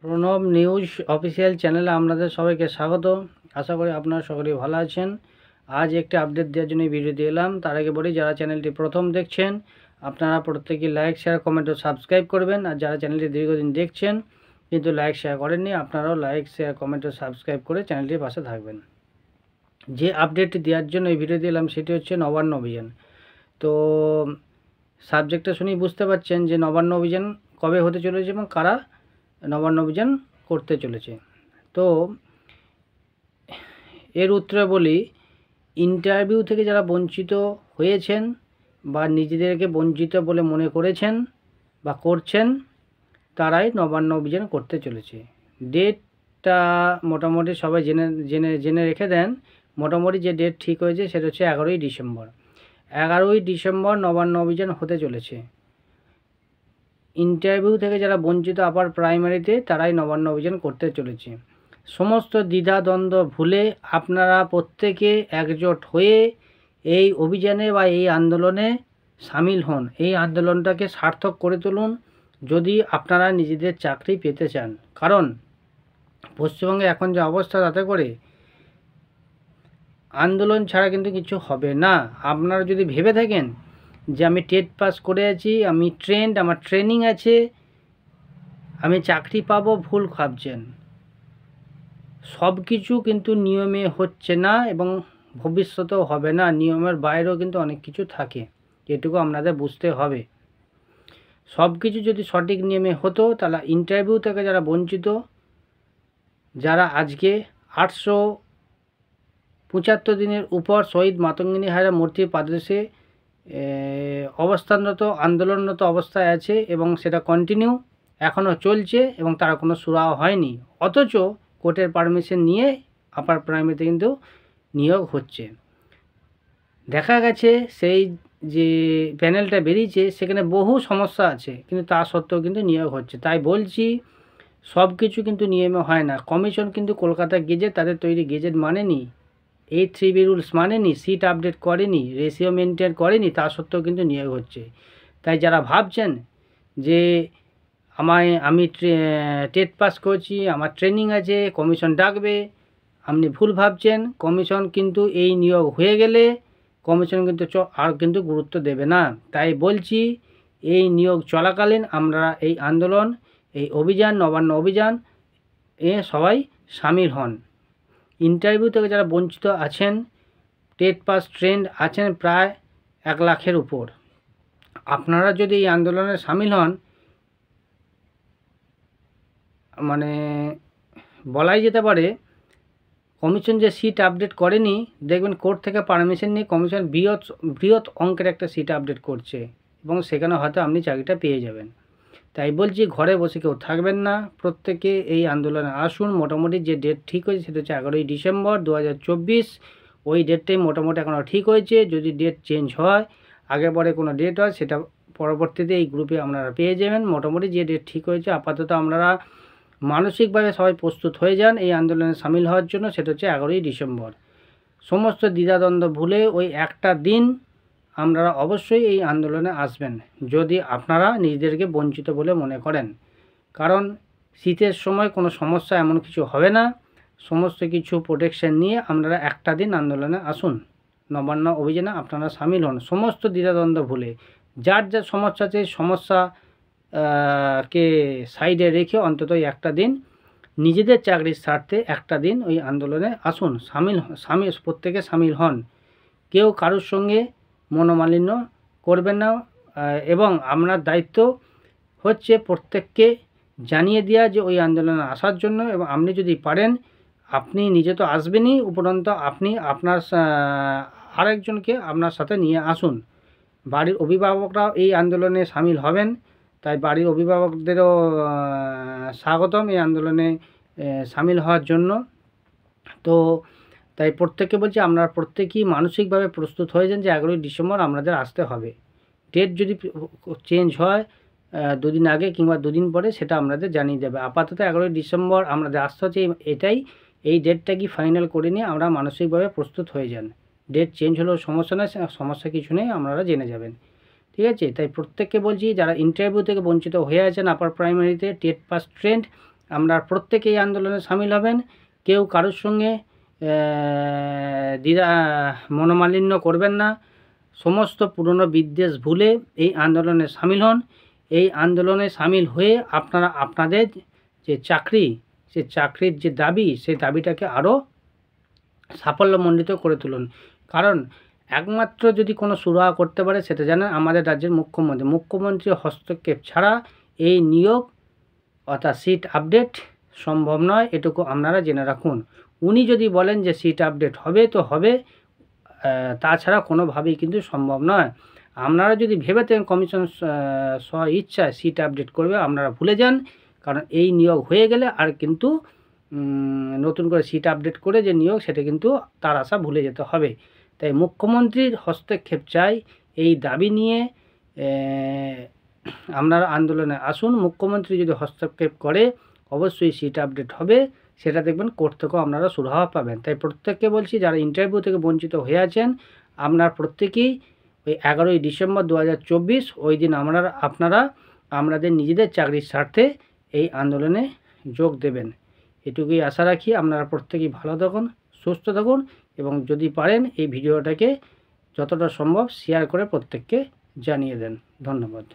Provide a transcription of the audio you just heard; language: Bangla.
প্রণব নিউজ অফিসিয়াল চ্যানেলে আপনাদের সবাইকে স্বাগত। আশা করি আপনারা সকলেই ভালো আছেন। আজ একটি আপডেট দেওয়ার জন্য ভিডিও দিয়ে এলাম। তার আগে বলি, যারা চ্যানেলটি প্রথম দেখছেন আপনারা প্রত্যেকেই লাইক, শেয়ার, কমেন্ট ও সাবস্ক্রাইব করবেন। আর যারা চ্যানেলটি দীর্ঘদিন দেখছেন কিন্তু লাইক শেয়ার করেননি, আপনারাও লাইক, শেয়ার, কমেন্ট ও সাবস্ক্রাইব করে চ্যানেলটির পাশে থাকবেন। যে আপডেটটি দেওয়ার জন্য এই ভিডিও দিলাম সেটি হচ্ছে নবান্ন অভিযান। তো সাবজেক্টটা শুনেই বুঝতে পারছেন যে নবান্ন অভিযান কবে হতে চলেছে এবং কারা নবান্ন অভিযান করতে চলেছে। তো এর উত্তরে বলি, ইন্টারভিউ থেকে যারা বঞ্চিত হয়েছেন বা নিজেদেরকে বঞ্চিত বলে মনে করেছেন বা করছেন, তারাই নবান্ন অভিযান করতে চলেছে। ডেটটা মোটামুটি সবাই জেনে রেখে দেন। মোটামুটি যে ডেট ঠিক হয়েছে সেটা হচ্ছে 11ই ডিসেম্বর। 11ই ডিসেম্বর নবান্ন অভিযান হতে চলেছে। ইন্টারভিউ থেকে যারা বঞ্চিত আপার প্রাইমারিতে, তারাই নবান্ন অভিযান করতে চলেছে। সমস্ত দ্বিধাদ্বন্দ্ব ভুলে আপনারা প্রত্যেকে একজোট হয়ে এই অভিযানে বা এই আন্দোলনে সামিল হন। এই আন্দোলনটাকে সার্থক করে তুলুন যদি আপনারা নিজেদের চাকরি পেতে চান। কারণ পশ্চিমবঙ্গে এখন যে অবস্থা, তাতে করে আন্দোলন ছাড়া কিন্তু কিছু হবে না। আপনারা যদি ভেবে থাকেন যে আমি টেট পাস করে আছি, আমি ট্রেন্ড, আমার ট্রেনিং আছে, আমি চাকরি পাবো, ভুল ভাবছেন। সব কিছু কিন্তু নিয়মে হচ্ছে না এবং ভবিষ্যতেও হবে না। নিয়মের বাইরেও কিন্তু অনেক কিছু থাকে, এটুকু আপনাদের বুঝতে হবে। সব কিছু যদি সঠিক নিয়মে হতো, তাহলে ইন্টারভিউ থেকে যারা বঞ্চিত, যারা আজকে 875 দিনের উপর শহীদ মাতঙ্গিনী হাজরা মূর্তির পাদদেশে অবস্থানরত, আন্দোলনরত অবস্থায় আছে এবং সেটা কন্টিনিউ এখনও চলছে এবং তার কোনো সুরাহা হয়নি, অথচ কোর্টের পারমিশন নিয়ে আপার প্রাইমারিতে কিন্তু নিয়োগ হচ্ছে। দেখা গেছে সেই যে প্যানেলটা বেরিয়েছে সেখানে বহু সমস্যা আছে, কিন্তু তা সত্ত্বেও কিন্তু নিয়োগ হচ্ছে। তাই বলছি, সব কিছু কিন্তু নিয়মে হয় না। কমিশন কিন্তু কলকাতা গেজেট, তাদের তৈরি গেজেট মানেনি, 8(3)B রুলস মানেনি, সিট আপডেট করেনি, রেশিও মেনটেন করেনি, তা সত্ত্বেও কিন্তু নিয়োগ হচ্ছে। তাই যারা ভাবছেন যে আমি টেট পাস করছি, আমার ট্রেনিং আছে, কমিশন ডাকবে, আপনি ভুল ভাবছেন। কমিশন কিন্তু এই নিয়োগ হয়ে গেলে কমিশন কিন্তু আর কিন্তু গুরুত্ব দেবে না। তাই বলছি, এই নিয়োগ চলাকালীন আমরা এই আন্দোলন, এই অভিযান, নবান্ন অভিযান সবাই সামিল হন। ইন্টারভিউ থেকে যারা বঞ্চিত আছেন, টেট পাস ট্রেন্ড আছেন প্রায় 1 লাখের উপর, আপনারা যদি এই আন্দোলনে সামিল হন, মানে বলাই যেতে পারে কমিশন যে সিট আপডেট করেনি, দেখবেন কোর্ট থেকে পারমিশন নিয়ে কমিশন বৃহৎ অঙ্কের একটা সিট আপডেট করছে এবং সেখানে হয়তো আপনি চাকরিটা পেয়ে যাবেন। তাই বলছি, ঘরে বসে কেউ থাকবেন না, প্রত্যেকে এই আন্দোলনে আসুন। মোটামুটি যে ডেট ঠিক হয়েছে সেটা হচ্ছে 11ই ডিসেম্বর 2024। ওই ডেটটাই মোটামুটি এখনও ঠিক হয়েছে। যদি ডেট চেঞ্জ হয়, আগে পরে কোনো ডেট হয়, সেটা পরবর্তীতে এই গ্রুপে আপনারা পেয়ে যাবেন। মোটামুটি যে ডেট ঠিক হয়েছে, আপাতত আপনারা মানসিকভাবে সবাই প্রস্তুত হয়ে যান এই আন্দোলনে সামিল হওয়ার জন্য। সেটা হচ্ছে 11ই ডিসেম্বর। সমস্ত দ্বিধাদ্বন্দ্ব ভুলে ওই একটা দিন আপনারা অবশ্যই এই আন্দোলনে আসবেন যদি আপনারা নিজেদেরকে বঞ্চিত বলে মনে করেন। কারণ শীতের সময় কোনো সমস্যা এমন কিছু হবে না। সমস্ত কিছু প্রোটেকশন নিয়ে আপনারা একটা দিন আন্দোলনে আসুন, নবান্ন অভিযানে আপনারা সামিল হন সমস্ত দ্বিধাদ্বন্দ্ব ভুলে। যার যা সমস্যা আছে, সমস্যা কে সাইডে রেখে অন্তত একটা দিন নিজেদের চাকরির স্বার্থে একটা দিন ওই আন্দোলনে আসুন, প্রত্যেকে সামিল হন। কেউ কারোর সঙ্গে মনোমালিন্য করবেন না এবং আপনার দায়িত্ব হচ্ছে প্রত্যেককে জানিয়ে দেওয়া যে ওই আন্দোলনে আসার জন্য। এবং আপনি যদি পারেন, আপনি নিজে তো আসবেনই, উপরন্ত আপনি আপনার আরেকজনকে আপনার সাথে নিয়ে আসুন। বাড়ির অভিভাবকরাও এই আন্দোলনে সামিল হবেন, তাই বাড়ির অভিভাবকদেরও স্বাগতম এই আন্দোলনে সামিল হওয়ার জন্য। তো তাই প্রত্যেককে বলছি, আপনারা প্রত্যেকেই মানসিকভাবে প্রস্তুত হয়ে যান যে 11ই ডিসেম্বর আপনাদের আসতে হবে। ডেট যদি চেঞ্জ হয় 2 দিন আগে কিংবা 2 দিন পরে, সেটা আপনাদের জানিয়ে দেবে। আপাতত 11ই ডিসেম্বর আপনাদের আসতে হচ্ছে, এটাই। এই ডেটটা কি ফাইনাল করে নিয়ে আমরা মানসিকভাবে প্রস্তুত হয়ে যান। ডেট চেঞ্জ হলেও সমস্যা নেই, সমস্যা কিছু নেই, আপনারা জেনে যাবেন। ঠিক আছে? তাই প্রত্যেককে বলছি, যারা ইন্টারভিউ থেকে বঞ্চিত হয়ে আছেন আপার প্রাইমারিতে, টেট পাস ট্রেন্ড আপনারা প্রত্যেকে এই আন্দোলনে সামিল হবেন। কেউ কারোর সঙ্গে দ্বিধা মনোমালিন্য করবেন না। সমস্ত পুরনো বিদ্বেষ ভুলে এই আন্দোলনে সামিল হন। এই আন্দোলনে সামিল হয়ে আপনারা আপনাদের যে চাকরি, সে চাকরির যে দাবি, সেই দাবিটাকে আরও সাফল্যমণ্ডিত করে তুলুন। কারণ একমাত্র যদি কোনো সুরাহা করতে পারে সেটা জানেন আমাদের রাজ্যের মুখ্যমন্ত্রী। মুখ্যমন্ত্রীর হস্তক্ষেপ ছাড়া এই নিয়োগ অর্থাৎ সিট আপডেট সম্ভব নয়, এটুকু আপনারা জেনে রাখুন। উনি যদি বলেন যে সিট আপডেট হবে তো হবে, তাছাড়া কোনোভাবেই কিন্তু সম্ভব নয়। আপনারা যদি ভেবে থাকেন কমিশন স্ব ইচ্ছায় সিট আপডেট করবে, আপনারা ভুলে যান। কারণ এই নিয়োগ হয়ে গেলে আর কিন্তু নতুন করে সিট আপডেট করে যে নিয়োগ, সেটা কিন্তু তার আশা ভুলে যেতে হবে। তাই মুখ্যমন্ত্রীর হস্তক্ষেপ চাই। এই দাবি নিয়ে আপনারা আন্দোলনে আসুন। মুখ্যমন্ত্রী যদি হস্তক্ষেপ করে অবশ্যই সিট আপডেট হবে, সেটা দেখবেন কোর্ট থেকেও আপনারা সুরাহা পাবেন। তাই প্রত্যেককে বলছি, যারা ইন্টারভিউ থেকে বঞ্চিত হয়ে আছেন, আপনার প্রত্যেকেই ওই 11ই ডিসেম্বর 2024 ওই দিন আপনারা আপনাদের নিজেদের চাকরির স্বার্থে এই আন্দোলনে যোগ দেবেন। এটুকুই আশা রাখি। আপনারা প্রত্যেকেই ভালো থাকুন, সুস্থ থাকুন এবং যদি পারেন এই ভিডিওটাকে যতটা সম্ভব শেয়ার করে প্রত্যেককে জানিয়ে দেন। ধন্যবাদ।